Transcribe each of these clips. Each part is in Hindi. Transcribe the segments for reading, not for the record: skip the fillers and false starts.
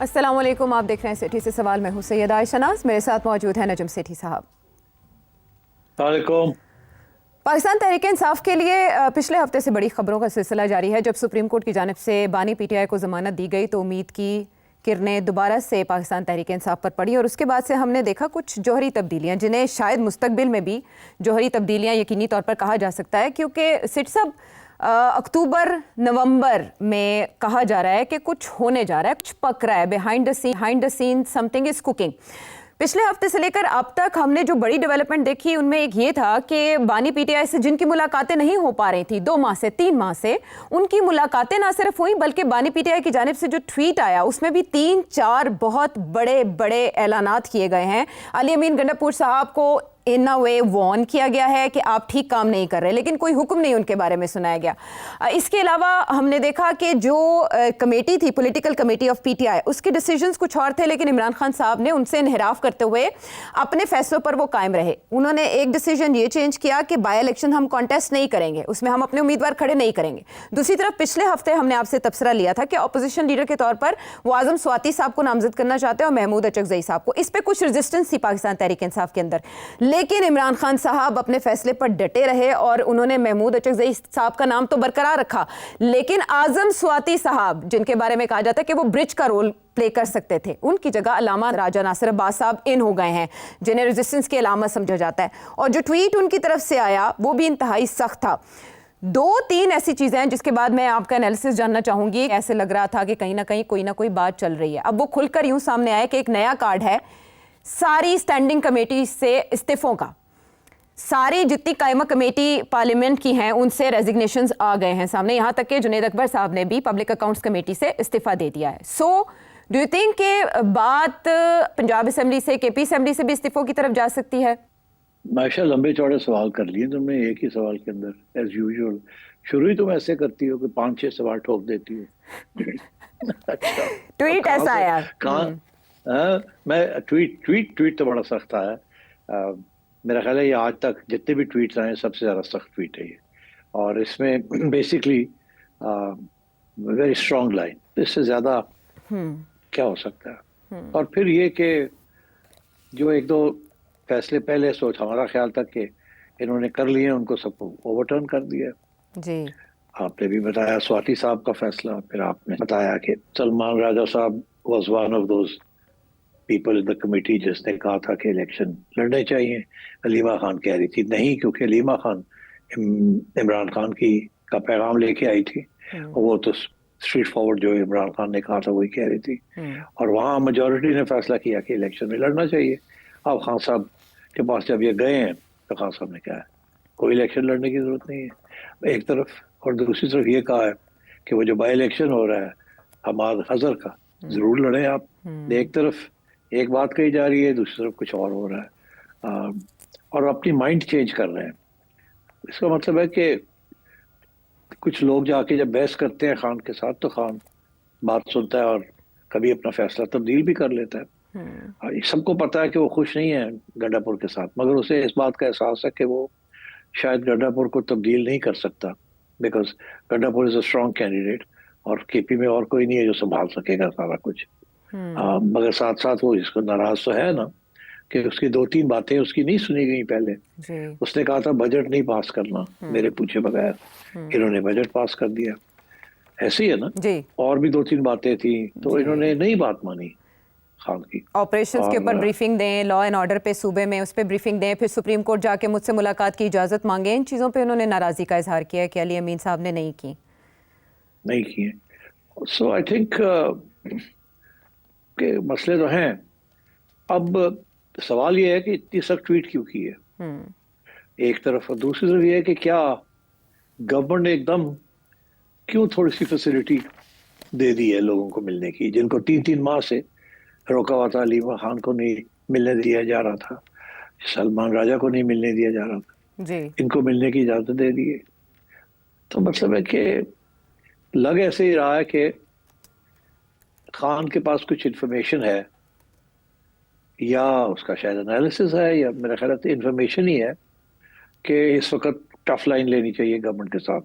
अस्सलाम वालेकुम, आप देख रहे हैं सिटी से सवाल। मैं हूं सैयदा आयशा नाज, मेरे साथ मौजूद है नजम सेठी साहब। वालेकुम। पाकिस्तान तहरीक इंसाफ के लिए पिछले हफ्ते से बड़ी खबरों का सिलसिला जारी है। जब सुप्रीम कोर्ट की जानिब से बानी पीटीआई को जमानत दी गई तो उम्मीद की किरणें दोबारा से पाकिस्तान तहरीक इंसाफ पर पड़ी और उसके बाद से हमने देखा कुछ जौहरी तब्दीलियां, जिन्हें शायद मुस्तकबिल में भी जौहरी तब्दीलियां यकीनी तौर पर कहा जा सकता है, क्योंकि सिट साहब अक्टूबर नवंबर में कहा जा रहा है कि कुछ होने जा रहा है, कुछ पक रहा है, behind the seen something is cooking. पिछले हफ्ते से लेकर अब तक हमने जो बड़ी डेवलपमेंट देखी उनमें एक ये था कि बानी पीटीआई से जिनकी मुलाकातें नहीं हो पा रही थी 2 माह से 3 माह से, उनकी मुलाकातें ना सिर्फ हुई बल्कि बानी पीटीआई की जानिब से जो ट्वीट आया उसमें भी 3-4 बहुत बड़े बड़े ऐलानात किए गए हैं। अली अमीन गंडापुर साहब को इन अ वे वॉर्न किया गया है कि आप ठीक काम नहीं कर रहे, लेकिन कोई हुक्म नहीं उनके बारे में सुनाया गया। इसके अलावा हमने देखा कि जो कमेटी थी, पॉलिटिकल कमेटी ऑफ पीटीआई, उसके डिसीजंस कुछ और थे, लेकिन इमरान खान साहब ने उनसे इनहिराफ करते हुए अपने फैसलों पर वो कायम रहे। उन्होंने एक डिसीजन ये चेंज किया कि बाय इलेक्शन हम कॉन्टेस्ट नहीं करेंगे, उसमें हम अपने उम्मीदवार खड़े नहीं करेंगे। दूसरी तरफ पिछले हफ्ते हमने आपसे तबसरा लिया था कि अपोजिशन लीडर के तौर पर वो आजम स्वाति साहब को नामजद करना चाहते हैं और महमूद अचकजई साहब को। इस पर कुछ रेजिस्टेंस थी पाकिस्तान तहरीक इंसाफ के अंदर, लेकिन इमरान खान साहब अपने फैसले पर डटे रहे और उन्होंने महमूद अचकजई साहब का नाम तो बरकरार रखा, लेकिन आजम स्वाति साहब, जिनके बारे में कहा जाता है कि वो ब्रिज का रोल प्ले कर सकते थे, उनकी जगह अल्लामा राजा नासिर अब्बास साहब इन हो गए हैं, जिन्हें रेजिस्टेंस की अलामत समझा जाता है। और जो ट्वीट उनकी तरफ से आया वो भी इंतहाई सख्त था। 2-3 ऐसी चीजें हैं जिसके बाद मैं आपका एनालिसिस जानना चाहूंगी। ऐसे लग रहा था कि कहीं ना कोई बात चल रही है। अब वो खुलकर यूं सामने आया कि एक नया कार्ड है सारी स्टैंडिंग कमेटी से इस्तीफों का। सारी जितनी कायमा कमेटी पार्लियामेंट की हैं उनसे रेजिग्नेशंस आ गए हैं सामने, यहां तक कि जुनैद अकबर साहब ने भी पब्लिक अकाउंट्स कमेटी से इस्तीफा दे दिया है। सो डू यू थिंक के बात पंजाब असेंबली से, केपी असेंबली से भी इस्तीफों की तरफ जा सकती है? माशा लंबे चौड़े सवाल कर लिए तुमने एक ही सवाल के अंदर, एज यूजुअल। शुरू ही तुम ऐसे करती हो कि 5-6 सवाल ठोक देती हो। अच्छा, ट्वीट ऐसा आया। कहाँ? मैं ट्वीट तो बड़ा सख्त है। मेरा ख्याल है ये आज तक जितने भी ट्वीट्स आए सबसे ज़्यादा सख्त ट्वीट है ये, और इसमें बेसिकली वेरी स्ट्रॉन्ग लाइन, इससे ज़्यादा क्या हो सकता है। और फिर ये कि जो 1-2 फैसले पहले सोच हमारा ख्याल था कि इन्होंने कर लिए, उनको सबको ओवरटर्न कर दिया जी। आपने भी बताया स्वाति साहब का फैसला, फिर आपने बताया कि सलमान राजा साहब was one of those people in the committee जिसने कहा था कि इलेक्शन लड़ने चाहिए। अलीमा खान कह रही थी नहीं, क्योंकि अलीमा खान इमरान खान की का पैगाम लेके आई थी, और वो तो स्ट्रीट फॉरवर्ड जो इमरान खान ने कहा था वही कह रही थी, और वहाँ मेजोरिटी ने फैसला किया कि इलेक्शन में लड़ना चाहिए। अब खान साहब के पास जब ये गए हैं तो खान साहब ने कहा है कोई इलेक्शन लड़ने की जरूरत नहीं है एक तरफ, और दूसरी तरफ ये कहा है कि वो जो बाई इलेक्शन हो रहा है हमाद हजर का, जरूर लड़े आप। एक तरफ एक बात कही जा रही है, दूसरी तरफ कुछ और हो रहा है, और अपनी माइंड चेंज कर रहे हैं। इसका मतलब है कि कुछ लोग जाके जब बहस करते हैं खान के साथ तो खान बात सुनता है और कभी अपना फैसला तब्दील भी कर लेता है। सबको पता है कि वो खुश नहीं है गंडापुर के साथ, मगर उसे इस बात का एहसास है कि वो शायद गंडापुर को तब्दील नहीं कर सकता, because Gandapur is a strong candidate और केपी में और कोई नहीं है जो संभाल सकेगा सारा कुछ। मगर साथ साथ वो इसको नाराज तो है ना कि उसकी 2-3 बातें उसकी नहीं सुनी गई पहले। उसने कहा था बजट नहीं पास करना मेरे पूछे बगैर, इन्होंने बजट पास कर दिया, ऐसी है ना जी। और भी 2-3 बातें थी तो इन्होंने नहीं बात मानी खान की। ऑपरेशंस के ऊपर ब्रीफिंग दें, लॉ एंड ऑर्डर पे सूबे में उस पर ब्रीफिंग दें, फिर सुप्रीम कोर्ट जाके मुझसे मुलाकात की इजाज़त मांगे, इन चीज़ों पे उन्होंने नाराज़गी का इजहार किया कि अली अमीन साहब ने नहीं की। सो आई थिंक के मसले तो हैं। अब सवाल ये है कि इतनी सख्त ट्वीट क्यों की है एक तरफ, और दूसरी तरफ ये है कि क्या गवर्नमेंट ने एकदम क्यों थोड़ी सी फैसिलिटी दे दी है लोगों को मिलने की, जिनको 3-3 माह से रोका हुआ था। अलीमा खान को नहीं मिलने दिया जा रहा था, सलमान राजा को नहीं मिलने दिया जा रहा था जी। इनको मिलने की इजाजत दे दी है। तो मतलब है कि लग ऐसे ही रहा है कि खान के पास कुछ इन्फॉर्मेशन है, या उसका शायद एनालिसिस है, या मेरा ख्याल है इन्फॉर्मेशन ही है कि इस वक्त टफ लाइन लेनी चाहिए गवर्नमेंट के साथ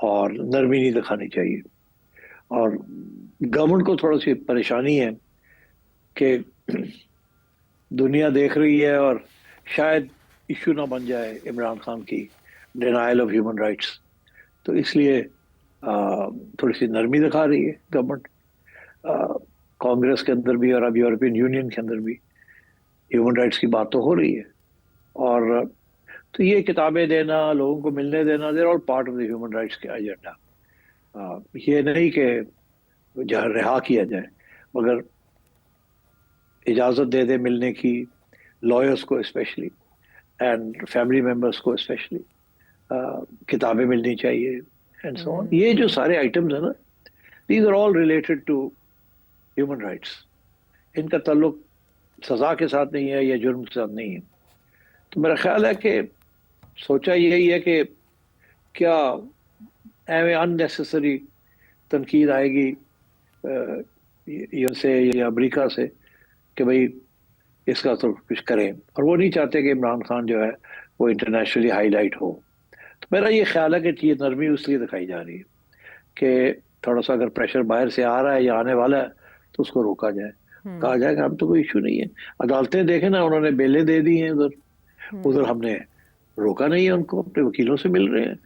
और नरमी नहीं दिखानी चाहिए। और गवर्नमेंट को थोड़ी सी परेशानी है कि दुनिया देख रही है और शायद इशू ना बन जाए इमरान खान की डिनायल ऑफ ह्यूमन राइट्स, तो इसलिए थोड़ी सी नरमी दिखा रही है गवर्नमेंट। कांग्रेस के अंदर भी और अब यूरोपियन यूनियन के अंदर भी ह्यूमन राइट्स की बात तो हो रही है। और तो ये किताबें देना, लोगों को मिलने देना, there all part of the human rights के एजेंडा। ये नहीं कि जहाँ रिहा किया जाए, मगर इजाज़त दे दे मिलने की, लॉयर्स को स्पेशली एंड फैमिली मेम्बर्स को स्पेशली, किताबें मिलनी चाहिए एंड सो ऑन। ये जो सारे आइटम्स है ना, these are all related to human rights. इनका ताल्लुक सजा के साथ नहीं है या जुर्म के साथ नहीं है। तो मेरा ख्याल है कि सोचा यही है कि क्या एवं अननेसेसरी तनकीद आएगी यूएन से या अमेरिका से कि भाई इसका तो कुछ करें, और वो नहीं चाहते कि इमरान खान जो है वो इंटरनेशनली हाईलाइट हो। तो मेरा ये ख्याल है कि ये नरमी इसलिए दिखाई जा रही है कि थोड़ा सा अगर प्रेशर बाहर से आ रहा है या आने वाला है तो उसको रोका जाए, कहा जाए कि हम तो कोई इशू नहीं है। अदालतें देखें ना, उन्होंने बेलें दे दी हैं उधर हमने रोका नहीं है उनको, अपने वकीलों से मिल रहे हैं,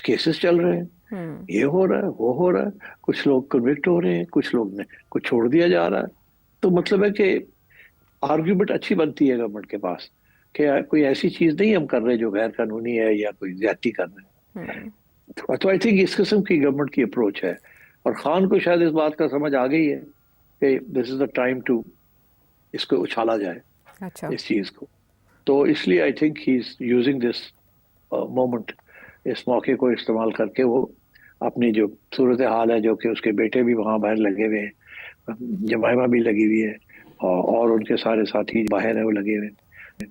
केसेस चल रहे हैं, ये हो रहा है वो हो रहा है, कुछ लोग कन्विक्ट हो रहे हैं, कुछ लोग ने कुछ छोड़ दिया जा रहा है। तो मतलब है कि आर्ग्यूमेंट अच्छी बनती है गवर्नमेंट के पास कि कोई ऐसी चीज नहीं हम कर रहे जो गैर कानूनी है या कोई ज्यादती कर रहे हैं। तो आई थिंक इस किस्म की गवर्नमेंट की अप्रोच है, और खान को शायद इस बात का समझ आ गई है कि this is the time to इसको उछाला जाए। अच्छा। इस चीज को, तो इसलिए I think he is using this moment, इस मौके को इस्तेमाल करके वो अपनी जो सूरत हाल है, जो कि उसके बेटे भी वहाँ बाहर लगे हुए हैं, जमाइमा भी लगी हुई है और उनके सारे साथी बाहर है वो लगे हुए हैं।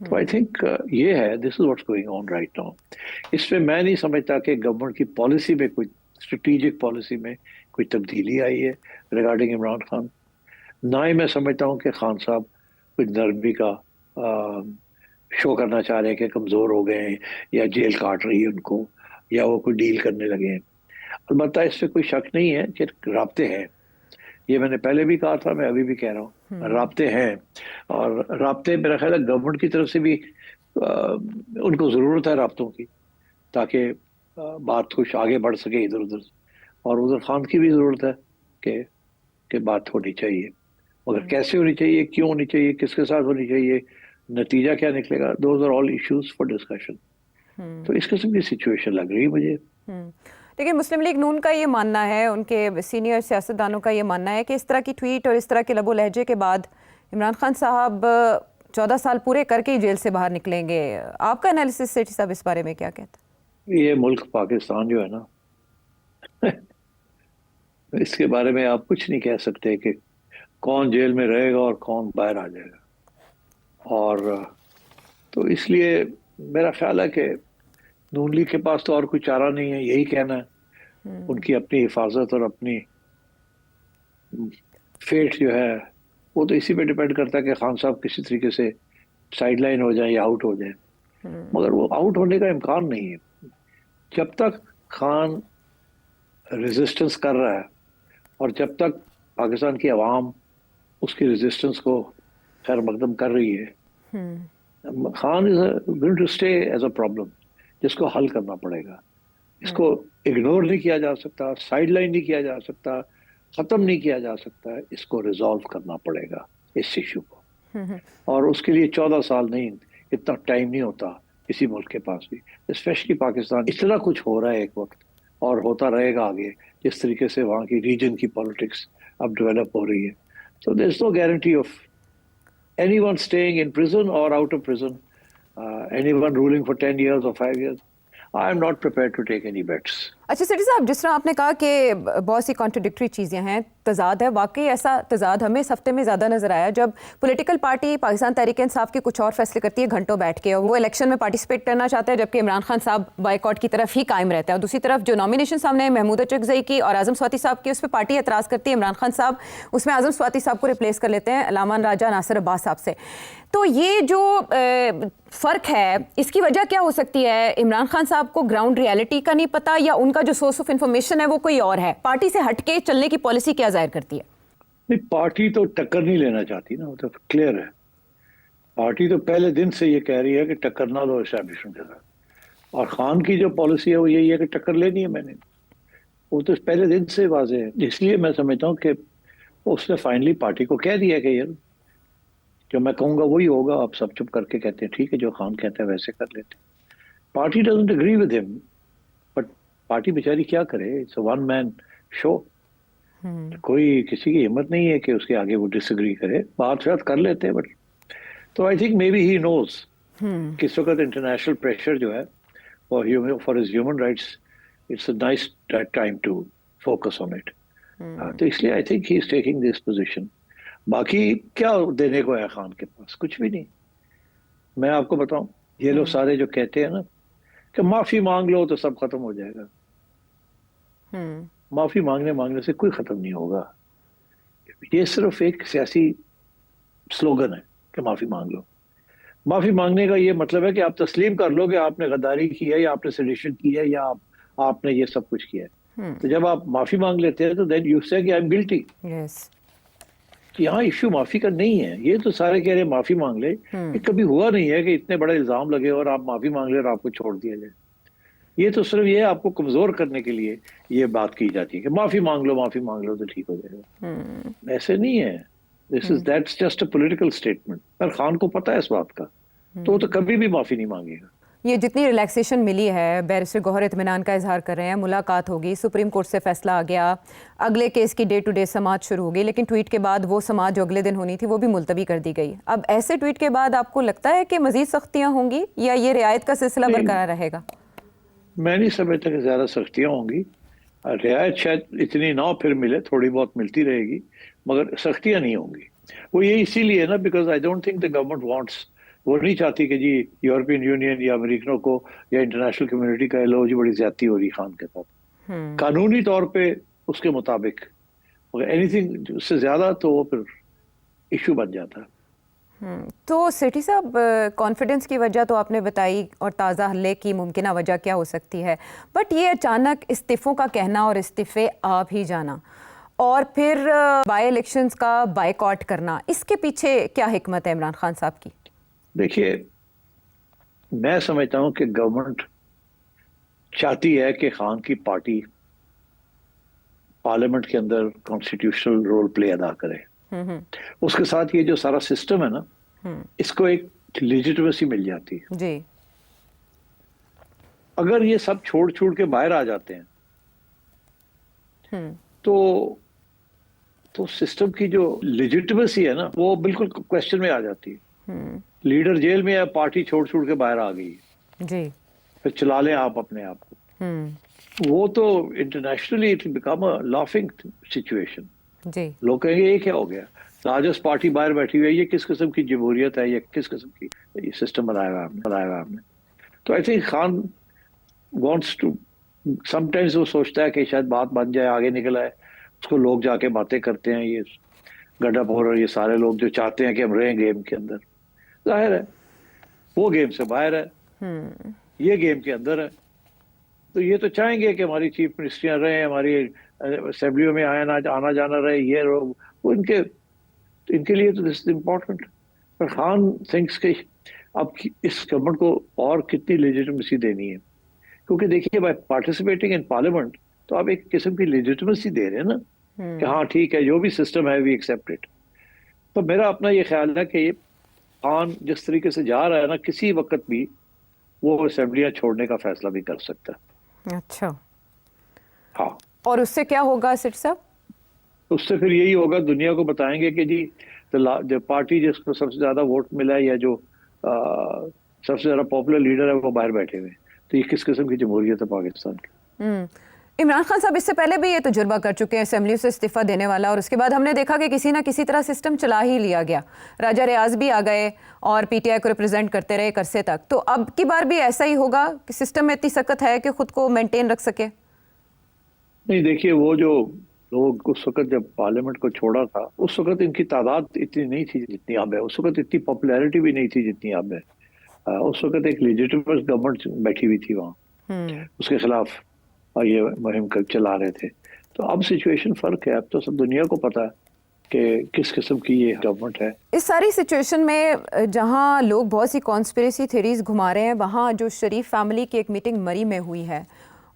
तो आई थिंक ये है, this is what's going on right now. इसमें मैं नहीं समझता कि गवर्नमेंट की पॉलिसी में कोई स्ट्रेटेजिक पॉलिसी में कोई तब्दीली आई है रिगार्डिंग इमरान खान। ना ही मैं समझता हूँ कि खान साहब कुछ नरमी का शो करना चाह रहे हैं कि कमज़ोर हो गए हैं या जेल काट रही है उनको या वो कोई डील करने लगे हैं। अलबत्ता इससे कोई शक नहीं है कि राब्ते हैं, ये मैंने पहले भी कहा था, मैं अभी भी कह रहा हूँ, राब्ते हैं। और राब्ते मेरा ख्याल है गवर्नमेंट की तरफ से भी उनको ज़रूरत है राब्तों की, ताकि बात कुछ आगे बढ़ सके इधर उधर, और उधर खान की भी ज़रूरत है कि बात होनी चाहिए, मगर कैसे होनी चाहिए, क्यों होनी चाहिए, किसके साथ होनी चाहिए, नतीजा क्या निकलेगा, those are all issues for discussion. तो इस किस्म की सिचुएशन लग रही है मुझे। लेकिन मुस्लिम लीग नून का ये मानना है, उनके सीनियर सियासतदानों का ये मानना है कि इस तरह की ट्वीट और इस तरह के लबो लहजे के बाद इमरान खान साहब 14 साल पूरे करके ही जेल से बाहर निकलेंगे। आपका एनालिसिस सेठी साहब इस बारे में क्या कहता है? ये मुल्क पाकिस्तान जो है ना इसके बारे में आप कुछ नहीं कह सकते कि कौन जेल में रहेगा और कौन बाहर आ जाएगा। और तो इसलिए मेरा ख्याल है कि नून लीग के पास तो और कोई चारा नहीं है, यही कहना है। उनकी अपनी हिफाजत और अपनी फेट जो है वो तो इसी पे डिपेंड करता है कि खान साहब किसी तरीके से साइडलाइन हो जाए या आउट हो जाए, मगर वो आउट होने का इम्कान नहीं है। जब तक खान रेजिस्टेंस कर रहा है और जब तक पाकिस्तान की आवाम उसकी रेजिस्टेंस को खैर मकदम कर रही है, Khan is going to stay as a problem जिसको हल करना पड़ेगा। इसको इग्नोर नहीं किया जा सकता, साइडलाइन नहीं किया जा सकता, खत्म नहीं किया जा सकता, इसको रिजॉल्व करना पड़ेगा इस इशू को। और उसके लिए 14 साल नहीं, इतना टाइम नहीं होता किसी मुल्क के पास भी, स्पेशली पाकिस्तान। इतना कुछ हो रहा है एक वक्त और होता रहेगा आगे, जिस तरीके से वहाँ की रीजन की पॉलिटिक्स अब डेवलप हो रही है। So there's no guarantee of anyone staying in prison or out of prison, anyone ruling for 10 years or 5 years. I am not prepared to take any bets. अच्छा सेठी साहब, जिस तरह आपने कहा कि बहुत सी कॉन्ट्रडिक्टरी चीज़ें हैं, तजाद है, वाकई ऐसा तजाद हमें इस हफ्ते में ज़्यादा नजर आया जब पॉलिटिकल पार्टी पाकिस्तान तहरीक इंसाफ के कुछ और फैसले करती है घंटों बैठ के, और वो इलेक्शन में पार्टिसिपेट करना चाहते हैं, जबकि इमरान खान साहब बाइकआउट की तरफ ही कायम रहता है। और दूसरी तरफ जो नॉमिनेशन सामने महमूदा चकजई की और आजम स्वाति साहब की, उस पर पार्टी एतराज़ करती है, इमरान खान साहब उसमें आजम स्वाति साहब को रिप्लेस कर लेते हैं अलामान राजा नासिर अब्बास साहब से। तो ये जो फ़र्क है, इसकी वजह क्या हो सकती है? इमरान खान साहब को ग्राउंड रियलिटी का नहीं पता, या उनकी उनका जो सोर्स ऑफ इंफॉर्मेशन है वो कोई और है, पार्टी से हटके चलने की पॉलिसी क्या जाहिर करती है? नहीं, पार्टी तो टक्कर नहीं लेना चाहती ना, वो तो क्लियर है। पार्टी तो पहले दिन से ये कह रही है कि टक्कर ना लो एस्टैब्लिशमेंट के साथ, और खान की जो पॉलिसी है वो यही है कि टक्कर लेनी है मैंने। वो तो पहले दिन से वाजे है, इसलिए मैं समझता हूँ कि उसने फाइनली पार्टी को कह दिया कि यार जो मैं कहूंगा वही होगा। आप सब चुप करके कहते हैं ठीक है, जो खान कहता है वैसे कर लेते हैं। Party doesn't agree with him, but party बेचारी क्या करे, इट्स वन मैन शो। कोई किसी की हिम्मत नहीं है कि उसके आगे वो डिसएग्री करे। बात शायद कर लेते हैं, बट तो I think maybe he knows कि इस वक्त इंटरनेशनल प्रेशर जो है for his human rights, it's a nice time to focus on it. तो इसलिए I think he is taking this position. बाकी क्या देने को है खान के पास? कुछ भी नहीं। मैं आपको बताऊं, ये लोग सारे जो कहते हैं ना कि माफी मांग लो तो सब खत्म हो जाएगा, माफी मांगने से कोई खत्म नहीं होगा। ये सिर्फ एक सियासी स्लोगन है कि माफी मांग लो। माफी मांगने का ये मतलब है कि आप तस्लीम कर लो कि आपने गद्दारी की है, या आपने सेडिशन की है, या आपने ये सब कुछ किया है। तो जब आप माफी मांग लेते हैं तो देन यू से कि आई एम गिल्टी। यस। यहाँ इश्यू माफी का नहीं है। ये तो सारे कह रहे हैं माफी मांग ले, ये कभी हुआ नहीं है कि इतने बड़ा इल्जाम लगे और आप माफी मांग ले और आपको छोड़ दिया जाए। ये तो सिर्फ ये आपको कमजोर करने के लिए ये बात की जाती है कि माफी मांग लो तो ठीक हो जाएगा। ऐसे नहीं है। That's just a political statement. पर खान को पता है इस बात का, तो वो तो कभी भी माफी नहीं मांगेगा। ये जितनी रिलैक्सेशन मिली है, बैरिस्टर गौहर इत्मीनान का इजहार कर रहे हैं, मुलाकात होगी, सुप्रीम कोर्ट से फैसला आ गया, अगले केस की डे टू डे समाअत शुरू हो गई, लेकिन ट्वीट के बाद वो समाअत जो अगले दिन होनी थी वो भी मुलतवी कर दी गई। अब ऐसे ट्वीट के बाद आपको लगता है कि मजीद सख्तियां होंगी या ये रियायत का सिलसिला बरकरार रहेगा? मैं नहीं समझता कि ज्यादा सख्तियां होंगी। रियायत शायद इतनी ना फिर मिले, थोड़ी बहुत मिलती रहेगी, मगर सख्तियां नहीं होंगी। वो ये इसीलिए ना because I don't think the government wants, वो नहीं चाहती कि जी यूरोपियन यूनियन या अमेरिकनों को या इंटरनेशनल कम्युनिटी का लो जी बड़ी ज्यादती हो रही खान के साथ कानूनी तौर पे उसके मुताबिक, मगर एनीथिंग उससे ज्यादा तो वो फिर इशू बन जाता है। तो सेठी साहब, कॉन्फिडेंस की वजह तो आपने बताई और ताज़ा हल्ले की मुमकिन वजह क्या हो सकती है, बट ये अचानक इस्तीफ़ों का कहना और इस्तीफ़े आ भी जाना और फिर बाई इलेक्शंस का बायकॉट करना, इसके पीछे क्या हिकमत है इमरान खान साहब की? देखिए, मैं समझता हूं कि गवर्नमेंट चाहती है कि खान की पार्टी पार्लियामेंट के अंदर कॉन्स्टिट्यूशनल रोल प्ले अदा करे। उसके साथ ये जो सारा सिस्टम है ना, इसको एक लेजिटिमेसी मिल जाती है जी। अगर ये सब छोड़ के बाहर आ जाते हैं तो सिस्टम की जो लेजिटिमेसी है ना वो बिल्कुल क्वेश्चन में आ जाती है। लीडर जेल में है, पार्टी छोड़ के बाहर आ गई जी, फिर चला लें आप अपने आप को। वो तो internationally it become a laughing situation. जी। लोग कहेंगे ये क्या हो गया, लार्जेस्ट पार्टी बाहर बैठी हुई है, ये किस किस्म की जमहूरियत है, ये किस किस्म की ये सिस्टम बनाया हुआ आपने। तो I think Khan wants to, sometimes वो सोचता है कि शायद बात बन जाए, आगे निकल आए। उसको लोग जाके बातें करते हैं, ये गड्ढापोर और ये सारे लोग जो चाहते हैं कि हम रहें गेम के अंदर। जाहिर है वो गेम से बाहर है, ये गेम के अंदर है। तो ये तो चाहेंगे कि हमारी चीफ मिनिस्ट्रियां रहें, हमारी असेंबलियों में आना जाना रहे, ये लोग वो इनके लिए तो दिस इज इम्पोर्टेंट। पर खान थिंक्स कि अब इस गवर्नमेंट को और कितनी लेजिटिमेसी देनी है, क्योंकि देखिए बाय पार्टिसिपेटिंग इन पार्लियामेंट तो आप एक किस्म की लेजिटिमेसी दे रहे हैं ना कि हाँ ठीक है जो भी सिस्टम है वी एक्सेप्ट इट। तो मेरा अपना ये ख्याल है कि ये खान जिस तरीके से जा रहा है ना, किसी वक्त भी वो असेंबलियां छोड़ने का फैसला भी कर सकता है। अच्छा, हाँ। और उससे क्या होगा सेठ साहब? उससे फिर यही होगा, दुनिया को बताएंगे कि जी जो पार्टी जिसको सबसे ज्यादा वोट मिला है या जो सबसे ज्यादा पॉपुलर लीडर है वो बाहर बैठे हुए हैं। तो ये किस किस्म की जमहूरियत है पाकिस्तान की। इमरान खान साहब इससे पहले भी ये तजुर्बा कर चुके हैं असेंबली से इस्तीफा देने वाला, और उसके बाद हमने देखा कि किसी ना किसी तरह सिस्टम चला ही लिया गया। राजा रियाज भी आ गए और पीटीआई को रिप्रेजेंट करते रहे अरसे तक। तो अब की बार भी ऐसा ही होगा कि सिस्टम में इतनी सख्त है कि खुद को मेंटेन रख सके? नहीं, देखिए वो जो लोग उस वक्त जब पार्लियामेंट को छोड़ा था उस वक्त इनकी तादाद इतनी नहीं थी जितनी अब है, उस वक्त इतनी पॉपुलैरिटी भी नहीं थी जितनी अब है। उस वक्त एक लेजिटिमेट गवर्नमेंट बैठी हुई थी वहाँ उसके खिलाफ। और ये मुहिम चला रहे थे। तो अब सिचुएशन फ़र्क है, अब तो सब दुनिया को पता है कि किस किस्म की ये गवर्नमेंट है। इस सारी सिचुएशन में जहां लोग बहुत सी कॉन्स्पिरेसी थ्योरीज घुमा रहे हैं, वहां जो शरीफ फैमिली की एक मीटिंग मरी में हुई है,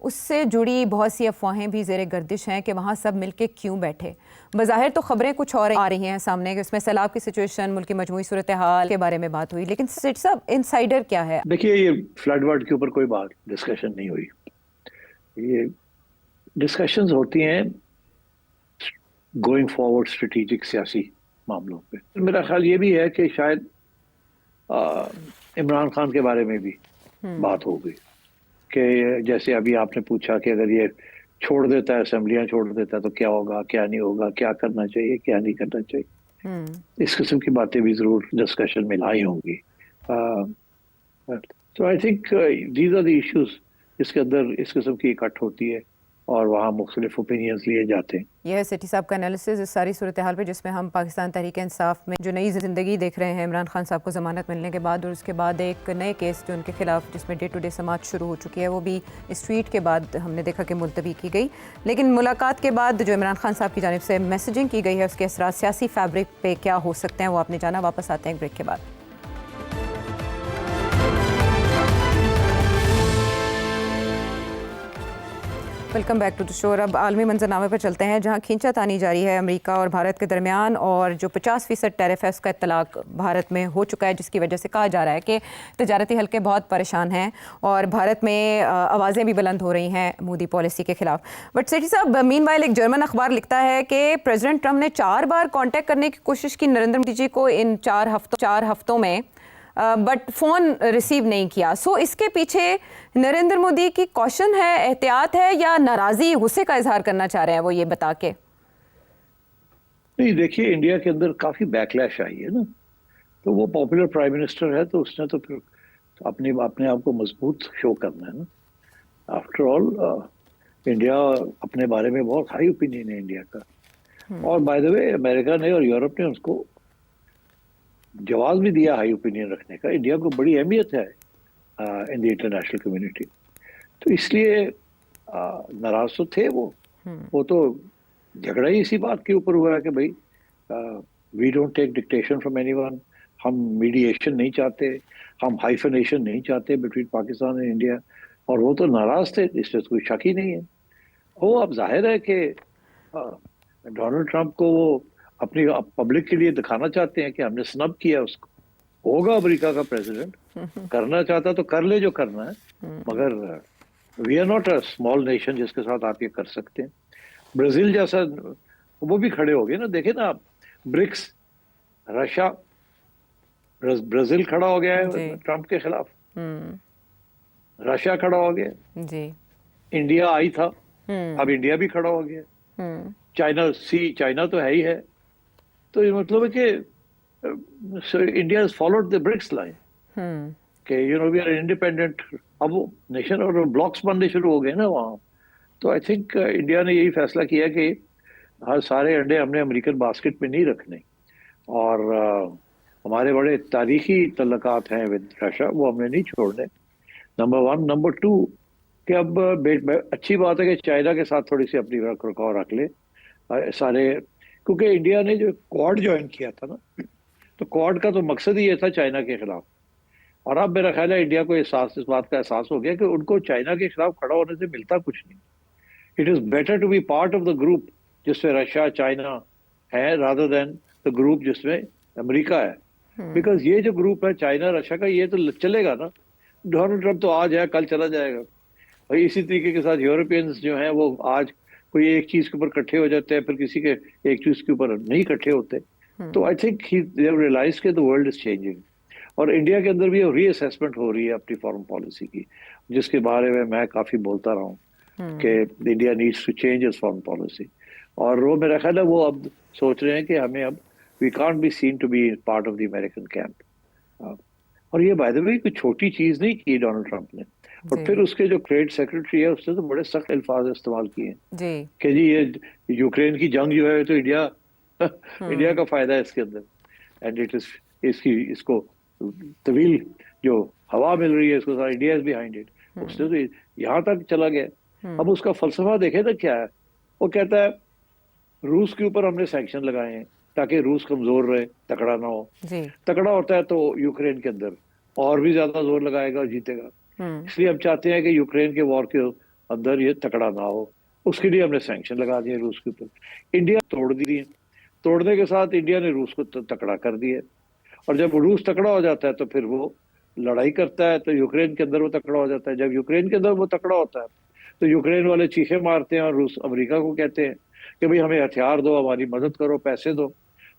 उससे जुड़ी बहुत सी अफवाहें भी ज़ेरे गर्दिश हैं कि वहाँ सब मिलके क्यों बैठे। बज़ाहिर तो ख़बरें कुछ और आ रही हैं सामने कि उसमें सैलाब की सिचुएशन, मुल्क की मजमूई सूरत हाल के बारे में बात हुई, लेकिन सेठ साहब इनसाइडर क्या है? देखिए, ये फ्लड वर्ड के ऊपर कोई बात डिस्कशन नहीं हुई। ये डिस्कशंस होती हैं गोइंग फॉरवर्ड स्ट्रेटेजिक सियासी मामलों पे। मेरा ख्याल ये भी है कि शायद इमरान खान के बारे में भी बात हो गई कि जैसे अभी आपने पूछा कि अगर ये छोड़ देता है, असेंबलियां छोड़ देता है, तो क्या होगा, क्या नहीं होगा, क्या करना चाहिए, क्या नहीं करना चाहिए। इस किस्म की बातें भी जरूर डिस्कशन में आई होंगी। तो I think these are the issues जिसके अंदर इस किस्म की इकट्ठ होती है और वहाँ मुख्तलिफ ओपिनियंस लिए जाते हैं। यह है सेठी साहब का एनालिसिस इस सारी सूरत हाल पे, जिसमें हम पाकिस्तान तहरीक इंसाफ में जो नई ज़िंदगी देख रहे हैं इमरान खान साहब को ज़मानत मिलने के बाद, और उसके बाद एक नए केस जो उनके खिलाफ जिसमें डे टू डे समात शुरू हो चुकी है, वो भी इस ट्वीट के बाद हमने देखा कि मुलतवी की गई। लेकिन मुलाकात के बाद जो इमरान खान साहब की जानिब से मैसेजिंग की गई है, उसके असरात सियासी फैब्रिक पे क्या हो सकते हैं, वो आपने जाना। वापस आते हैं ब्रेक के बाद। Welcome back to the show. अब आलमी मंजरनामे पर चलते हैं, जहां खींचातानी जारी है अमेरिका और भारत के दरमियान, और जो 50% टैरिफ है उसका इत्तलाक भारत में हो चुका है, जिसकी वजह से कहा जा रहा है कि तजारती हल्के बहुत परेशान हैं और भारत में आवाज़ें भी बुलंद हो रही हैं मोदी पॉलिसी के खिलाफ। बट सेठी साहब, मीनवाइल एक जर्मन अखबार लिखता है कि प्रेसिडेंट ट्रंप ने 4 बार कॉन्टैक्ट करने की कोशिश की नरेंद्र मोदी जी को इन 4 हफ्तों में, बट फ़ोन रिसीव नहीं किया। सो इसके पीछे नरेंद्र मोदी की कॉशन है, एहतियात है, या नाराज़ी, गुस्से का इजहार करना चाह रहे हैं वो ये बता के? नहीं, देखिए, इंडिया के अंदर काफ़ी बैकलैश आई है ना, तो वो पॉपुलर प्राइम मिनिस्टर है, तो उसने तो फिर अपने आप को मजबूत शो करना है ना। आफ्टर ऑल इंडिया अपने बारे में बहुत हाई ओपिनियन है इंडिया का। और बाय द वे, अमेरिका ने और यूरोप ने उसको जवाब भी दिया हाई ओपिनियन रखने का। इंडिया को बड़ी अहमियत है इन द इंटरनेशनल कम्युनिटी। तो इसलिए नाराज तो थे वो तो झगड़ा ही इसी बात के ऊपर हुआ है कि भाई we don't take dictation from anyone. हम मीडिएशन नहीं चाहते, हम हाइफनेशन नहीं चाहते बिटवीन पाकिस्तान एंड इंडिया, और वो तो नाराज थे, इसमें कोई शक ही नहीं है। वो अब जाहिर है कि डोनाल्ड ट्रंप को वो अपनी पब्लिक के लिए दिखाना चाहते हैं कि हमने स्नब किया उसको। होगा अमेरिका का प्रेसिडेंट, करना चाहता तो कर ले जो करना है, मगर we are not a small nation जिसके साथ आप ये कर सकते हैं। ब्राजील जैसा वो भी खड़े हो गए ना, देखे ना आप, ब्रिक्स, रशिया, ब्राजील खड़ा हो गया है ट्रंप के खिलाफ, रशिया खड़ा हो गया जी, इंडिया आई था, अब इंडिया भी खड़ा हो गया, चाइना तो है ही है। तो ये मतलब है कि India has followed the BRICS line कि वी आर इंडिपेंडेंट। अब वो नेशन और ब्लॉक्स बनने शुरू हो गए ना वहाँ। तो आई थिंक इंडिया ने यही फैसला किया कि हर सारे अंडे हमने अमेरिकन बास्केट में नहीं रखने, और हमारे बड़े तारीखी तल्लुकात हैं विद रशिया, वो हमने नहीं छोड़ने। नंबर 1। नंबर 2 कि अब अच्छी बात है कि चाइना के साथ थोड़ी सी अपनी रखरखाव रख ले सारे, क्योंकि इंडिया ने जो क्वाड ज्वाइन किया था ना, तो क्वाड का तो मकसद ही ये था चाइना के खिलाफ। और अब मेरा ख्याल है इंडिया को इस बात का एहसास हो गया कि उनको चाइना के खिलाफ खड़ा होने से मिलता कुछ नहीं। It is better to be part of the group जिसमें रशिया, चाइना है, रादर देन द ग्रुप जिसमें अमेरिका है। बिकॉज ये जो ग्रुप है चाइना, रशिया का, ये तो चलेगा ना। डोनाल्ड ट्रंप तो आज है, कल चला जाएगा। और इसी तरीके के साथ यूरोपियंस जो हैं वो आज कोई एक चीज के ऊपर इकट्ठे हो जाते हैं, फिर किसी के एक चीज के ऊपर नहीं इकट्ठे होते। तो आई थिंक दे रियलाइज के द वर्ल्ड इज चेंजिंग, और इंडिया के अंदर भी रीअसेसमेंट हो रही है अपनी फॉरेन पॉलिसी की, जिसके बारे में मैं काफी बोलता रहा हूँ कि India needs to change its foreign policy. और वो मेरा ख्याल है वो अब सोच रहे हैं कि हमें अब we can't be seen to be part of the American camp. और ये बाय द वे कोई छोटी चीज नहीं की डोनाल्ड ट्रंप ने। और फिर उसके जो ट्रेड सेक्रेटरी है उसने तो बड़े सख्त अल्फाज इस्तेमाल किए कि जी ये यूक्रेन की जंग जो है तो इंडिया का फायदा है इसके अंदर, एंड इट इज इसको तवील जो हवा मिल रही है इसको सारा इंडिया इज बिहाइंड इट। उसने तो यहाँ तक चला गया अब उसका फलसफा देखे ना क्या है। वो कहता है रूस के ऊपर हमने सैंक्शन लगाए हैं ताकि रूस कमजोर रहे, तकड़ा ना हो। जी। तकड़ा होता है तो यूक्रेन के अंदर और भी ज्यादा जोर लगाएगा और जीतेगा। इसलिए हम चाहते हैं कि यूक्रेन के वॉर के अंदर ये तकड़ा ना हो। उसके लिए हमने सैंक्शन लगा दिए रूस के ऊपर। इंडिया तोड़ दिए, तोड़ने के साथ इंडिया ने रूस को तकड़ा कर दिया। और जब रूस तकड़ा हो जाता है तो फिर वो लड़ाई करता है, तो यूक्रेन के अंदर वो तकड़ा हो जाता है। जब यूक्रेन के अंदर वो तकड़ा होता है तो यूक्रेन वाले चीखे मारते हैं और रूस अमेरिका को कहते हैं कि भाई हमें हथियार दो, हमारी मदद करो, पैसे दो।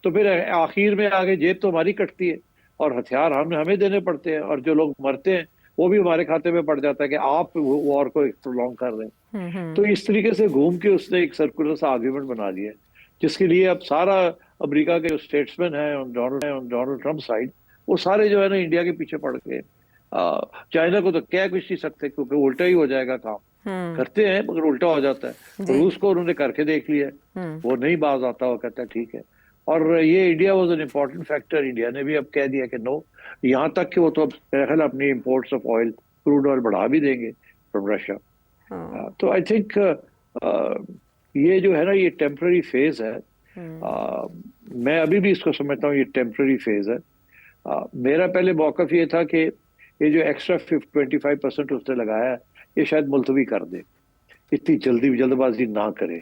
तो फिर आखिर में आगे जेब तो हमारी कटती है और हथियार हमें हमें देने पड़ते हैं, और जो लोग मरते हैं वो भी हमारे खाते में पड़ जाता है कि आप वॉर को प्रोलॉन्ग कर रहे हैं। तो इस तरीके से घूम के उसने एक सर्कुलर सा आर्ग्यूमेंट बना दिया, जिसके लिए अब सारा अमेरिका के जो स्टेट्समैन है डोनाल्ड ट्रम्प साइड, वो सारे जो है ना इंडिया के पीछे पड़ गए। चाइना को तो कह कुछ नहीं सकते क्योंकि उल्टा ही हो जाएगा काम। करते हैं मगर उल्टा हो जाता है। रूस को उन्होंने करके देख लिया, वो नहीं बाज आता, वो कहता है ठीक है। और ये India was an important factor. India ने भी अब कह दिया कि नो, यहाँ तक कि वो तो अब मेरा ख्याल अपनी imports of oil, crude oil बढ़ा भी देंगे फ्रॉम रशिया। तो आई थिंक ये जो है ना, ये टेम्पररी फेज है। मैं अभी भी इसको समझता हूँ ये टेम्पररी फेज है। मेरा पहले मौकफ ये था कि ये जो एक्स्ट्रा 25% उसने लगाया है ये शायद मुलतवी कर दे, इतनी जल्दबाजी ना करे।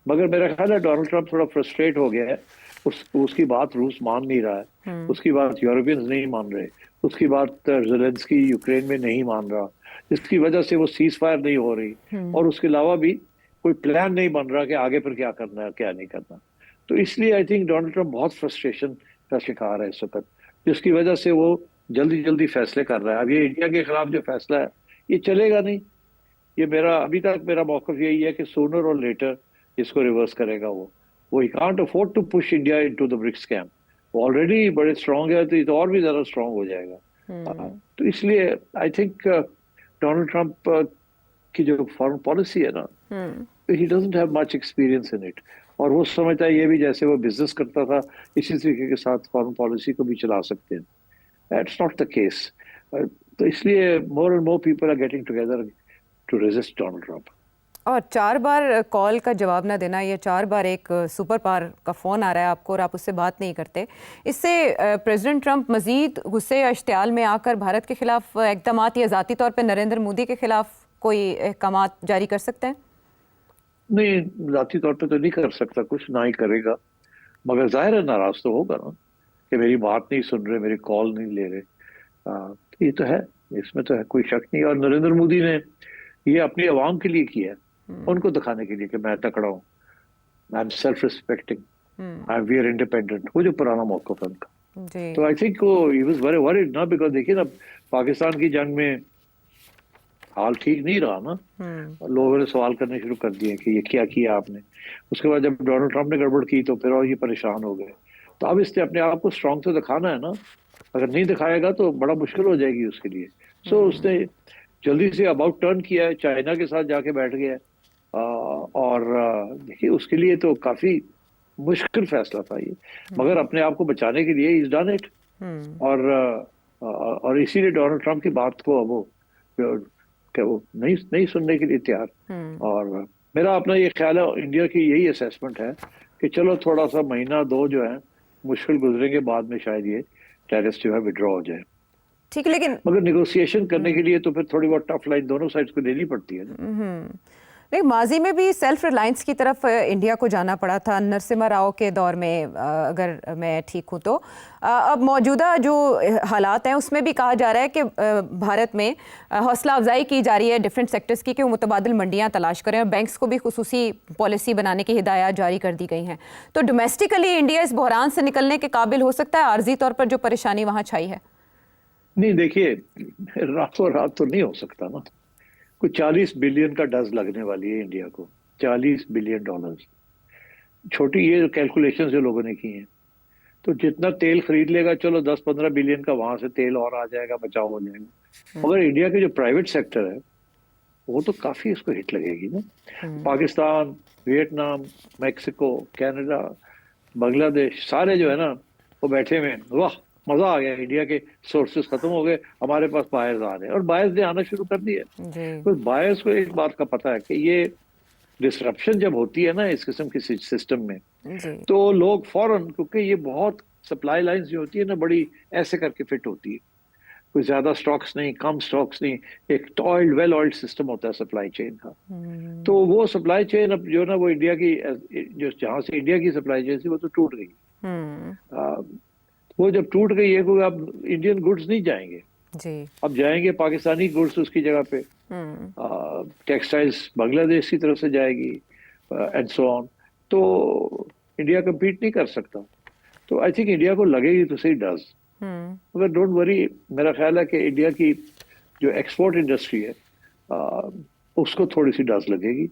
मगर मेरा ख्याल है डोनाल्ड ट्रम्प थोड़ा फ्रस्ट्रेट हो गया है। उसकी बात रूस मान नहीं रहा है, उसकी बात यूरोपियंस नहीं मान रहे, उसकी बात ज़ेलेंस्की यूक्रेन में नहीं मान रहा, जिसकी वजह से वो सीज फायर नहीं हो रही। और उसके अलावा भी कोई प्लान नहीं बन रहा कि आगे फिर क्या करना है क्या नहीं करना। तो इसलिए आई थिंक डोनाल्ड ट्रम्प बहुत फ्रस्ट्रेशन का शिकार है इस वक्त, जिसकी वजह से वो जल्दी जल्दी फैसले कर रहा है। अब ये इंडिया के खिलाफ जो फैसला है ये चलेगा नहीं। ये मेरा अभी तक मेरा मौकफ यही है कि सूनर और लेटर इसको रिवर्स करेगा वो he can't afford to push India into the BRICS camp. वो ऑलरेडी बड़े स्ट्रांग है तो ये तो और भी ज्यादा स्ट्रांग हो जाएगा। तो इसलिए आई थिंक डोनाल्ड ट्रम्प की जो फॉरेन पॉलिसी है ना, he doesn't have much experience in it. और वो समझता है ये भी जैसे वो बिजनेस करता था इसी तरीके के साथ फॉरेन पॉलिसी को भी चला सकते हैं। That's not the case. तो इसलिए more and more people are getting together to resist Donald Trump. और 4 बार कॉल का जवाब ना देना, ये 4 बार एक सुपर पावर का फ़ोन आ रहा है आपको और आप उससे बात नहीं करते, इससे प्रेसिडेंट ट्रंप मज़ीद गुस्से या इश्तियाल में आकर भारत के खिलाफ इक़दामात या ज़ाती तौर पे नरेंद्र मोदी के खिलाफ कोई अहकामात जारी कर सकते हैं? नहीं, ज़ाती तौर पे तो नहीं कर सकता कुछ, ना ही करेगा। मगर जाहिर है नाराज तो होगा ना कि मेरी बात नहीं सुन रहे, मेरी कॉल नहीं ले रहे। ये तो है, इसमें तो है कोई शक नहीं। और नरेंद्र मोदी ने ये अपनी आवाम के लिए किया है, उनको दिखाने के लिए कि मैं तकड़ा हूँ, I am self respecting, I am we are independent, वो जो पुराना मौक़िफ़ है उनका। तो आई थिंक वो ही वाज वेरी वरीड ना, बिकॉज देखिए ना पाकिस्तान की जंग में हाल ठीक नहीं रहा ना, लोगों ने सवाल करने शुरू कर दिए कि ये क्या किया आपने। उसके बाद जब डोनाल्ड ट्रम्प ने गड़बड़ की तो फिर और ये परेशान हो गए। तो अब इसने अपने आप को स्ट्रांग तो दिखाना है ना, अगर नहीं दिखाएगा तो बड़ा मुश्किल हो जाएगी उसके लिए। सो उसने जल्दी से अबाउट टर्न किया है, चाइना के साथ जाके बैठ गया है। और देखिए उसके लिए तो काफी मुश्किल फैसला था ये, मगर अपने आप को बचाने के लिए इज डन इट। और इसीलिए डोनाल्ड ट्रम्प की बात को अब वो नहीं सुनने के लिए तैयार। और मेरा अपना ये ख्याल है, इंडिया की यही असेसमेंट है कि चलो थोड़ा सा महीना 2 जो है मुश्किल गुजरेंगे, बाद में शायद ये टेररिस्ट जो है विड्रॉ हो जाए। ठीक है, लेकिन मगर निगोशिएशन करने के लिए तो फिर थोड़ी बहुत टफ लाइन दोनों साइड्स को देनी पड़ती है। लेकिन माजी में भी सेल्फ रिलायंस की तरफ इंडिया को जाना पड़ा था नरसिम्हा राव के दौर में, अगर मैं ठीक हूँ तो। अब मौजूदा जो हालात हैं उसमें भी कहा जा रहा है कि भारत में हौसला अफजाई की जा रही है डिफरेंट सेक्टर्स की कि वो मुतबादिल मंडियाँ तलाश करें और बैंक्स को भी खुसूसी पॉलिसी बनाने की हिदायत जारी कर दी गई हैं। तो डोमेस्टिकली इंडिया इस बहरान से निकलने के काबिल हो सकता है, आर्जी तौर पर जो परेशानी वहाँ छाई है? नहीं, देखिए रातों रात तो नहीं हो सकता ना। कुछ 40 बिलियन का डज लगने वाली है इंडिया को, $40 बिलियन। छोटी ये कैलकुलेशन जो लोगों ने की हैं, तो जितना तेल खरीद लेगा चलो 10-15 बिलियन का वहां से तेल और आ जाएगा, बचाव हो जाएगा। मगर इंडिया के जो प्राइवेट सेक्टर है वो तो काफी इसको हिट लगेगी ना। Pakistan, Vietnam, Mexico, Canada, Bangladesh, सारे जो है ना वो बैठे हुए, वाह मजा आ गया, इंडिया के सोर्सेस खत्म हो गए, हमारे पास बायर्स आ रहे हैं और बायर्स ने आना शुरू कर दिया। जी तो बायर्स को एक बात का पता है कि ये डिसरप्शन जब होती है ना इस किस्म की सिस्टम में, जी तो लोग फौरन, क्योंकि ये बहुत सप्लाई लाइंस जो होती है ना बड़ी ऐसे करके फिट होती है, कोई ज्यादा स्टॉक्स नहीं, कम स्टॉक्स नहीं, एक ऑयल्ड वेल ऑयल्ड सिस्टम होता है सप्लाई चेन का। तो वो सप्लाई चेन अब जो ना वो इंडिया की, जो जहां से इंडिया की सप्लाई चेन थी वो तो टूट गई। हम्म आ, वो जब टूट गई है, क्योंकि अब इंडियन गुड्स नहीं जाएंगे, जी अब जाएंगे पाकिस्तानी गुड्स उसकी जगह पे, हम्म टेक्सटाइल्स बांग्लादेश की तरफ से जाएगी एंड सो ऑन। तो इंडिया कम्पीट नहीं कर सकता। तो आई थिंक इंडिया को लगेगी तो सही डज, हम्म मगर डोंट वरी। मेरा ख्याल है कि इंडिया की जो एक्सपोर्ट इंडस्ट्री है आ, उसको थोड़ी सी डज लगेगी।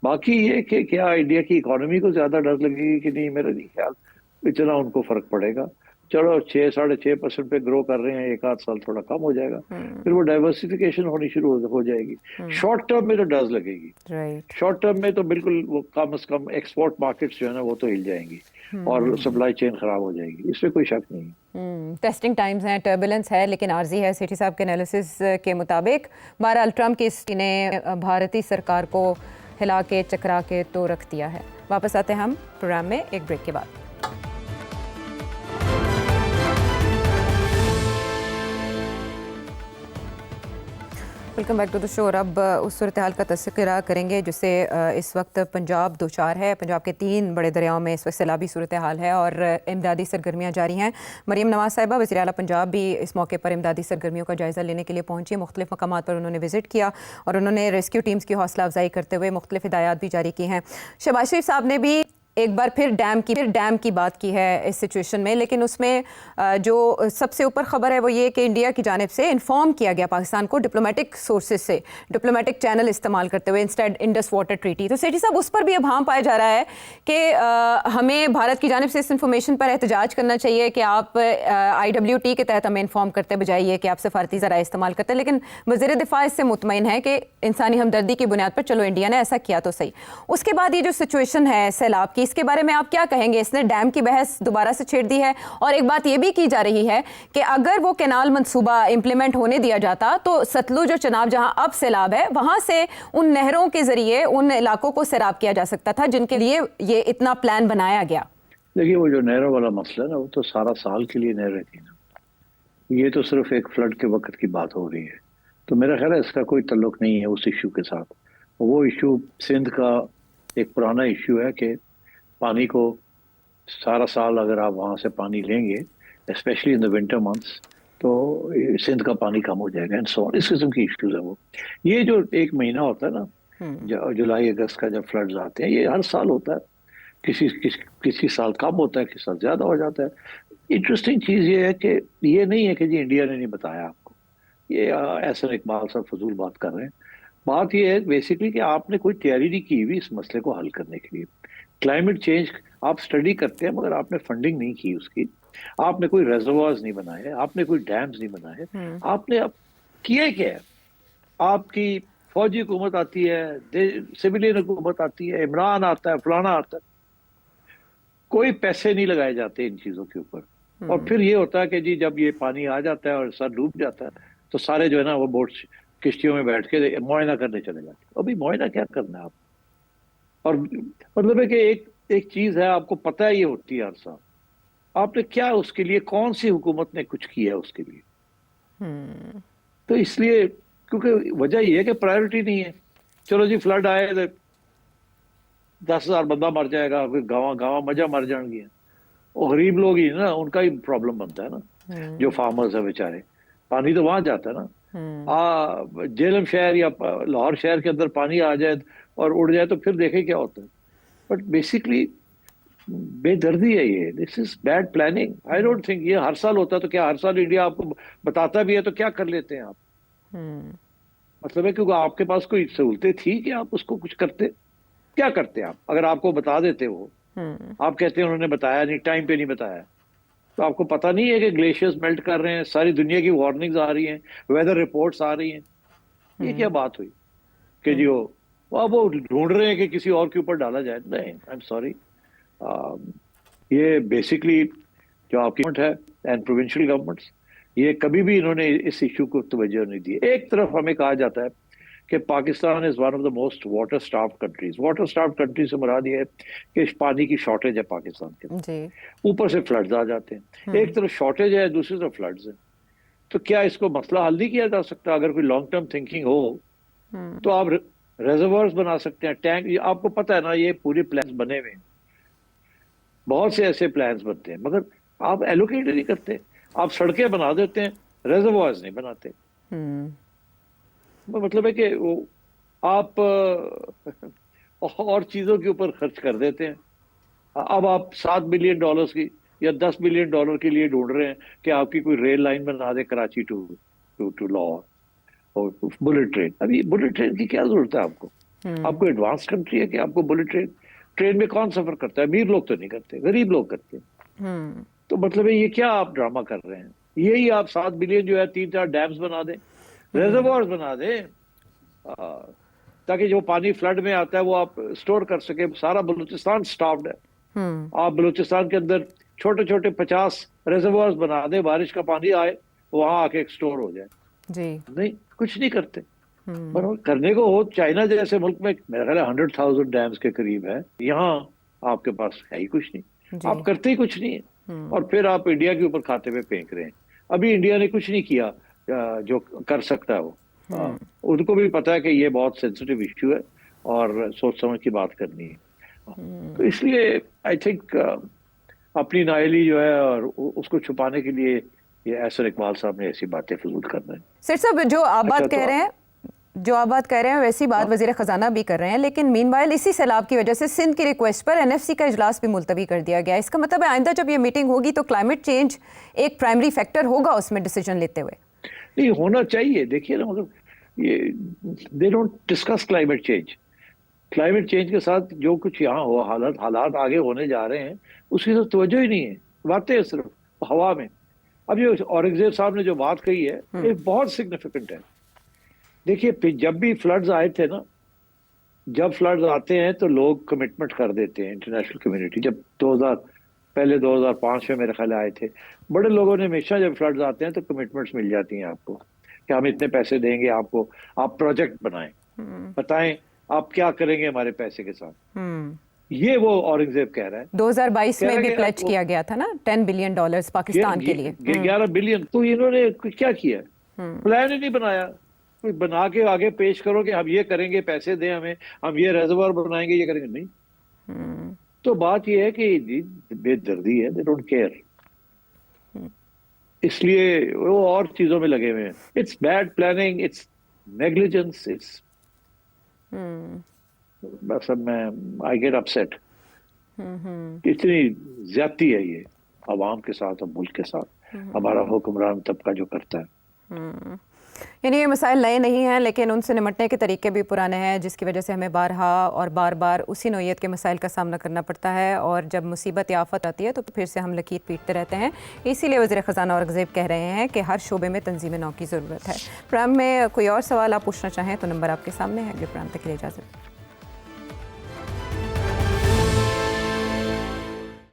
बाकी ये कि क्या इंडिया की इकोनॉमी को ज्यादा डज लगेगी कि नहीं, मेरा नहीं ख्याल इतना उनको फर्क पड़ेगा। चलो 6-6.5% पे ग्रो कर रहे हैं, एक आध साल थोड़ा कम हो जाएगा, फिर वो डाइवर्सिफिकेशन होनी शुरू हो जाएगी। शॉर्ट टर्म में तो डज लगेगी, राइट शॉर्ट टर्म में तो बिल्कुल वो कम से कम एक्सपोर्ट मार्केट्स जो है ना वो तो हिल जाएंगी और सप्लाई चेन खराब हो जाएगी, इसमें कोई शक नहीं है। टेस्टिंग टाइम्स हैं, टर्बुलेंस है, लेकिन आर्जी है। सेठी साहब के एनालिसिस के मुताबिक बहरहाल ट्रम्प की ने भारतीय सरकार को हिला के चकरा के तो रख दिया है। वापस आते हैं हम प्रोग्राम में एक ब्रेक के बाद। Welcome back to the show. और अब उस सूरत हाल का तस्करा करेंगे जिससे इस वक्त पंजाब दो चार है। पंजाब के 3 बड़े दरियाओं में इस वक्त सैलाबी सूरत हाल है और इमदादी सरगर्मियाँ जारी हैं। मरीम नवाज साहिबा वज़ीर आला पंजाब भी इस मौके पर इमदादी सरगर्मियों का जायज़ा लेने के लिए पहुंची। मुख्तलिफ मकामात पर उन्होंने विजिट किया और उन्होंने रेस्क्यू टीम्स की हौसला अफजाई करते हुए मुख्तलिफ हिदायत भी जारी की हैं। शहबाज शरीफ साहब ने भी एक बार फिर डैम की बात की है इस सिचुएशन में, लेकिन उसमें जो सबसे ऊपर खबर है वो ये कि इंडिया की जानिब से इन्फॉर्म किया गया पाकिस्तान को डिप्लोमेटिक सोर्सेज से, डिप्लोमेटिक चैनल इस्तेमाल करते हुए, इंस्टेड इंडस वाटर ट्रीटी। तो सेठी साहब, उस पर भी अभाम पाया जा रहा है कि हमें भारत की जानिब से इस इंफॉर्मेशन पर एहतजाज करना चाहिए कि आप IWT के तहत हमें इन्फॉर्म करते बजाय ये कि आप सफारती ज़राए इस्तेमाल करते हैं। लेकिन वज़ीर दिफा इससे मुतमईन है कि इंसानी हमदर्दी की बुनियाद पर चलो इंडिया ने ऐसा किया तो सही। उसके बाद ये जो सिचुएशन है सैलाब की, इसके बारे में आप क्या कहेंगे? इसने डैम की बहस दोबारा से छेड़ दी है और एक बात यह भी की जा रही है कि अगर वो कैनाल मंसूबा इंप्लीमेंट होने दिया जाता तो सतलुज और चनाब जहां अब सैलाब है वहां से उन नहरों के जरिए उन इलाकों को सैराब किया जा सकता था जिनके लिए ये इतना प्लान बनाया गया। देखिए, वो जो नहरों वाला मसला है ना, वो तो सारा साल के लिए नहरें थी ना, ये तो सिर्फ एक फ्लड के वक्त की बात हो रही है। तो मेरा ख्याल है इसका कोई ताल्लुक नहीं है उस इशू के साथ। वो इशू सिंध का एक पुराना इशू है कि पानी को सारा साल अगर आप वहाँ से पानी लेंगे, specially in the winter months, तो सिंध का पानी कम हो जाएगा एंड सो ऑन। इस किस्म की इश्यूज है वो। ये जो एक महीना होता है ना, जुलाई अगस्त का, जब फ्लड्स आते हैं, ये हर साल होता है। किसी साल कम होता है, किसी साल ज्यादा हो जाता है। इंटरेस्टिंग चीज ये है कि ये नहीं है कि जी इंडिया ने नहीं बताया आपको, ये एहसन इकबाल साहब फजूल बात कर रहे हैं। बात ये है बेसिकली कि आपने कोई तैयारी नहीं की हुई इस मसले को हल करने के लिए। क्लाइमेट चेंज आप स्टडी करते हैं मगर आपने फंडिंग नहीं की उसकी, आपने कोई रेजर्वायर्स नहीं बनाए, आपने कोई डैम्स नहीं बनाए, आपने अब किया क्या है? आपकी फौजी हुकूमत आती है, सिविलियन हुकूमत आती है, इमरान आता है, फलाना आता है, कोई पैसे नहीं लगाए जाते इन चीजों के ऊपर। और फिर ये होता है कि जी जब ये पानी आ जाता है और सर डूब जाता है तो सारे जो है ना वो बोट किश्तियों में बैठ के मुआयना करने चले जाते हैं। अभी मुआयना क्या करना है आप? और मतलब है कि एक चीज है, आपको पता है ये होती है हर साल, आपने क्या उसके लिए, कौन सी हुकूमत ने कुछ किया उसके लिए? तो इसलिए, क्योंकि वजह ये है कि प्रायोरिटी नहीं है। चलो जी फ्लड आए तो 10,000 बंदा मर जाएगा, फिर गाँव गाँव मजा मर जाएंगे। और गरीब लोग ही ना, उनका ही प्रॉब्लम बनता है ना, जो फार्मर्स है बेचारे। पानी तो वहां जाता है ना। जेलम शहर या लाहौर शहर के अंदर पानी आ जाए और उड़ जाए तो फिर देखे क्या होता है। बट बेसिकली बेदर्दी है ये, this is bad planning. I don't think ये हर साल होता है। तो क्या हर साल इंडिया आपको बताता भी है तो क्या कर लेते हैं आप? मतलब है क्योंकि आपके पास कोई सहूलतें थी कि आप उसको कुछ करते? क्या करते आप अगर आपको बता देते? वो आप कहते हैं उन्होंने बताया नहीं, टाइम पे नहीं बताया। तो आपको पता नहीं है कि ग्लेशियर्स मेल्ट कर रहे हैं, सारी दुनिया की वार्निंग्स आ रही हैं, वेदर रिपोर्ट्स आ रही हैं। ये क्या बात हुई कि जी वो ढूंढ रहे हैं कि किसी और के ऊपर डाला जाए? नहीं, आई एम सॉरी। ये बेसिकली जो आपकी है एंड प्रोविंशियल गवर्नमेंट्स, ये कभी भी इन्होंने इस इशू को तवज्जो नहीं दी। एक तरफ हमें कहा जाता है कि Pakistan is one of the most water starved countries. Water starved country से मुराद ये है कि पानी की शॉर्टेज है पाकिस्तान के अंदर, जी। ऊपर से फ्लड्स आ जाते हैं। एक तरफ शॉर्टेज है, दूसरी तरफ फ्लड्स है। तो क्या इसको मसला हल नहीं किया जा सकता? अगर कोई लॉन्ग टर्म थिंकिंग हो तो आप रिजर्वर्स बना सकते हैं, टैंक। आपको पता है ना, ये पूरे प्लान बने हुए हैं, बहुत से ऐसे प्लान्स बनते हैं, मगर आप एलोकेट नहीं करते। आप सड़कें बना देते हैं, रिजर्वायर्स नहीं बनाते। मतलब है कि वो आप और चीजों के ऊपर खर्च कर देते हैं। अब आप $7 बिलियन की या $10 बिलियन के लिए ढूंढ रहे हैं कि आपकी कोई रेल लाइन बना दे Karachi to to to Lahore, और बुलेट ट्रेन। अभी बुलेट ट्रेन की क्या जरूरत है आपको? आपको एडवांस कंट्री है कि आपको बुलेट ट्रेन में कौन सफर करता है? अमीर लोग तो नहीं करते, गरीब लोग करते हैं। तो मतलब है, ये क्या आप ड्रामा कर रहे हैं? यही आप 7 बिलियन जो है 3-4 डैम्स बना दें, रिजर्वायर्स बना दें, ताकि जो पानी फ्लड में आता है वो आप स्टोर कर सके। सारा बलूचिस्तान स्टाफ्ड है। आप बलूचिस्तान के अंदर छोटे छोटे 50 रिजर्वायर्स बना दें, बारिश का पानी आए वहां आके स्टोर हो जाए। जी नहीं, कुछ नहीं करते। पर करने को हो, चाइना जैसे मुल्क में मेरा ख्याल है 100,000 डैम्स के करीब है, यहाँ आपके पास है ही कुछ नहीं। आप करते ही कुछ नहीं है, और फिर आप इंडिया के ऊपर खाते में फेंक रहे हैं। अभी इंडिया ने कुछ नहीं किया जो कर सकता है वो। उनको भी पता है कि ये बहुत सेंसिटिव इश्यू है और सोच समझ की बात करनी है। तो इसलिए आई थिंक अपनी नाअहली जो है और उसको छुपाने के लिए ये ऐसर इकबाल साहब ने ऐसी बातें फजूल कर रहे हैं। सर साहब, जो आप बात कह रहे हैं वैसी बात वजीर खजाना भी कर रहे हैं, लेकिन मीनवाइल इसी सैलाब की वजह से सिंध की रिक्वेस्ट पर एनएफसी का इजलास भी मुलतवी कर दिया गया। इसका मतलब है आइंदा जब ये मीटिंग होगी तो क्लाइमेट चेंज एक प्राइमरी फैक्टर होगा उसमें डिसीजन लेते हुए। नहीं, होना चाहिए। देखिए ना, मतलब ये they don't discuss climate change. Climate change के साथ जो कुछ यहाँ हो, हालात आगे होने जा रहे हैं, उसकी तो तवज्जो ही नहीं है। बातें सिर्फ हवा में। अब ये औरंगजेब साहब ने जो बात कही है ये बहुत सिग्निफिकेंट है। देखिए, जब भी फ्लड्स आए थे ना, जब फ्लड्स आते हैं तो लोग कमिटमेंट कर देते हैं, इंटरनेशनल कम्युनिटी। जब 2005 में मेरे ख्याल आए थे, बड़े लोगों ने हमेशा जब फ्लड्स आते हैं तो कमिटमेंट्स मिल जाती हैं आपको कि हम इतने पैसे देंगे आपको, आप प्रोजेक्ट बनाएं, बताएं आप क्या करेंगे हमारे पैसे के साथ। ये वो औरंगजेब कह रहा है। 2022 में भी प्लेज किया गया था ना, $10 बिलियन पाकिस्तान के लिए। 11 बिलियन। तो इन्होंने क्या किया? प्लान ही नहीं बनाया। कोई बना के आगे पेश करो कि हम ये करेंगे, पैसे दें हमें, हम ये रिजर्वर बनाएंगे, ये करेंगे। नहीं। तो बात ये है कि बेदर्दी है, दे डोंट केयर, इसलिए वो और चीजों में लगे हुए हैं। It's bad planning, it's negligence, it's बस मैं आई गेट अपसेट। इतनी ज्यादती है ये अवाम के साथ और मुल्क के साथ, हमारा हुक्मरान तबका जो करता है। यानी ये मसाइल नए नहीं हैं, लेकिन उनसे निपटने के तरीके भी पुराने हैं, जिसकी वजह से हमें बारहा और बार बार उसी नौइयत के मसाइल का सामना करना पड़ता है। और जब मुसीबत या आफत आती है तो फिर से हम लकीर पीटते रहते हैं। इसीलिए वज़ीर ख़ज़ाना औरंगज़ेब कह रहे हैं कि हर शोबे में तंजीम नौ की ज़रूरत है। प्रोग्राम में कोई और सवाल आप पूछना चाहें तो नंबर आपके सामने है। अगले प्रोग्राम तक के लिए इजाज़त।